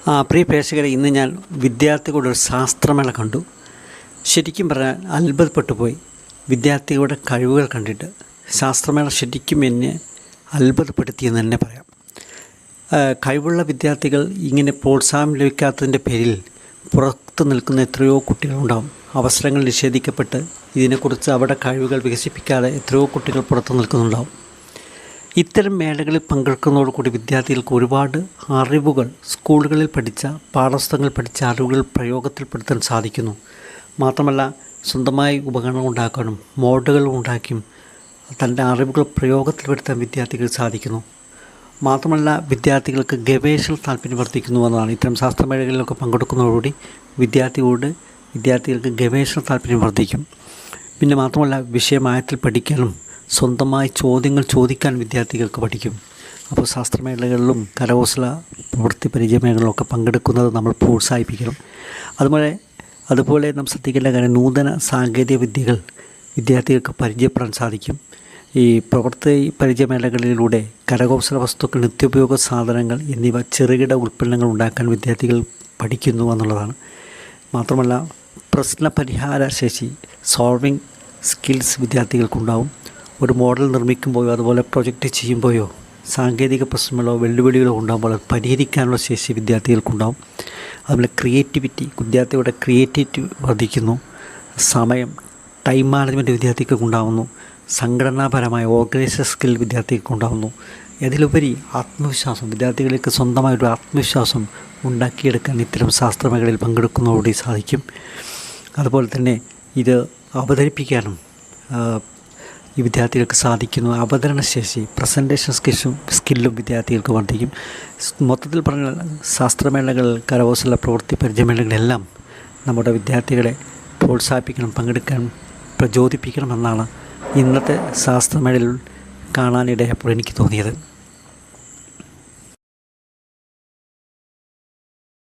പ്രിയ പ്രേക്ഷകരെ, ഇന്ന് ഞാൻ വിദ്യാർത്ഥികളുടെ ഒരു ശാസ്ത്രമേള കണ്ടു. ശരിക്കും പറഞ്ഞാൽ അത്ഭുതപ്പെട്ടു പോയി. വിദ്യാർത്ഥികളുടെ കഴിവുകൾ കണ്ടിട്ട് ശാസ്ത്രമേള ശരിക്കും എന്നെ അത്ഭുതപ്പെടുത്തിയെന്ന് തന്നെ പറയാം. കഴിവുള്ള വിദ്യാർത്ഥികൾ ഇങ്ങനെ പ്രോത്സാഹനം ലഭിക്കാത്തതിൻ്റെ പേരിൽ പുറത്ത് നിൽക്കുന്ന എത്രയോ കുട്ടികളുണ്ടാകും. അവസരങ്ങൾ നിഷേധിക്കപ്പെട്ട് ഇതിനെക്കുറിച്ച് അവിടെ കഴിവുകൾ വികസിപ്പിക്കാതെ എത്രയോ കുട്ടികൾ പുറത്ത് നിൽക്കുന്നുണ്ടാകും. ഇത്തരം മേളകളിൽ പങ്കെടുക്കുന്നതോടുകൂടി വിദ്യാർത്ഥികൾക്ക് ഒരുപാട് അറിവുകൾ സ്കൂളുകളിൽ പഠിച്ച പാഠപുസ്തകങ്ങളിൽ പഠിച്ച അറിവുകൾ പ്രയോഗത്തിൽപ്പെടുത്താൻ സാധിക്കുന്നു. മാത്രമല്ല, സ്വന്തമായി ഉപകരണങ്ങൾ ഉണ്ടാക്കാനും മോഡലുകൾ ഉണ്ടാക്കിയും തൻ്റെ അറിവുകൾ പ്രയോഗത്തിൽപ്പെടുത്താൻ വിദ്യാർത്ഥികൾക്ക് സാധിക്കുന്നു. മാത്രമല്ല, വിദ്യാർത്ഥികൾക്ക് ഗവേഷണ താല്പര്യം വർദ്ധിക്കുന്നു എന്നതാണ്. ഇത്തരം ശാസ്ത്രമേളകളിലൊക്കെ പങ്കെടുക്കുന്നതോടുകൂടി വിദ്യാർത്ഥികൾക്ക് ഗവേഷണ താല്പര്യം വർദ്ധിക്കും. പിന്നെ മാത്രമല്ല, വിഷയമായത്തിൽ പഠിക്കാനും സ്വന്തമായി ചോദ്യങ്ങൾ ചോദിക്കാൻ വിദ്യാർത്ഥികൾക്ക് പഠിക്കും. അപ്പോൾ ശാസ്ത്രമേളകളിലും കരകൗശല പ്രവൃത്തി പരിചയമേളകളിലൊക്കെ പങ്കെടുക്കുന്നത് നമ്മൾ പ്രോത്സാഹിപ്പിക്കണം. അതുപോലെ നാം ശ്രദ്ധിക്കേണ്ട കാര്യം, നൂതന സാങ്കേതിക വിദ്യകൾ വിദ്യാർത്ഥികൾക്ക് പരിചയപ്പെടാൻ സാധിക്കും. ഈ പ്രവൃത്തി പരിചയമേളകളിലൂടെ കരകൗശല വസ്തുക്കൾ, നിത്യോപയോഗ സാധനങ്ങൾ എന്നിവ ചെറുകിട ഉൽപ്പന്നങ്ങൾ ഉണ്ടാക്കാൻ വിദ്യാർത്ഥികൾ പഠിക്കുന്നു എന്നുള്ളതാണ്. മാത്രമല്ല, പ്രശ്ന പരിഹാര ശേഷി, സോൾവിങ് സ്കിൽസ് വിദ്യാർത്ഥികൾക്കുണ്ടാവും. ഒരു മോഡൽ നിർമ്മിക്കുമ്പോഴോ അതുപോലെ പ്രൊജക്റ്റ് ചെയ്യുമ്പോഴോ സാങ്കേതിക പ്രശ്നങ്ങളോ വെല്ലുവിളികളോ ഉണ്ടാകുമ്പോൾ അത് പരിഹരിക്കാനുള്ള ശേഷി വിദ്യാർത്ഥികൾക്കുണ്ടാവും. അതുപോലെ വിദ്യാർത്ഥിയുടെ ക്രിയേറ്റിവിറ്റി വർദ്ധിക്കുന്നു. ടൈം മാനേജ്മെൻറ്റ് വിദ്യാർത്ഥികൾക്കുണ്ടാകുന്നു. സംഘടനാപരമായ ഓർഗനൈസേഷൻ സ്കിൽ വിദ്യാർത്ഥികൾക്കുണ്ടാകുന്നു. അതിലുപരി വിദ്യാർത്ഥികൾക്ക് സ്വന്തമായൊരു ആത്മവിശ്വാസം ഉണ്ടാക്കിയെടുക്കാൻ ഇത്തരം ശാസ്ത്രമേളകളിൽ പങ്കെടുക്കുന്നതോടുകൂടി സാധിക്കും. അതുപോലെ തന്നെ ഇത് അവതരിപ്പിക്കാനും ഈ വിദ്യാർത്ഥികൾക്ക് സാധിക്കുന്നു. അവതരണശേഷി, പ്രസൻറ്റേഷൻ സ്കില്ലും വിദ്യാർത്ഥികൾക്ക് വർദ്ധിക്കും. മൊത്തത്തിൽ പറഞ്ഞാൽ ശാസ്ത്രമേളകൾ, കരകൗശല പ്രവൃത്തി പരിചയമേളകളെല്ലാം നമ്മുടെ വിദ്യാർത്ഥികളെ പ്രോത്സാഹിപ്പിക്കണം, പങ്കെടുക്കാൻ പ്രചോദിപ്പിക്കണമെന്നാണ് ഇന്നത്തെ ശാസ്ത്രമേളയിൽ കാണാനിടയപ്പോൾ എനിക്ക് തോന്നിയത്.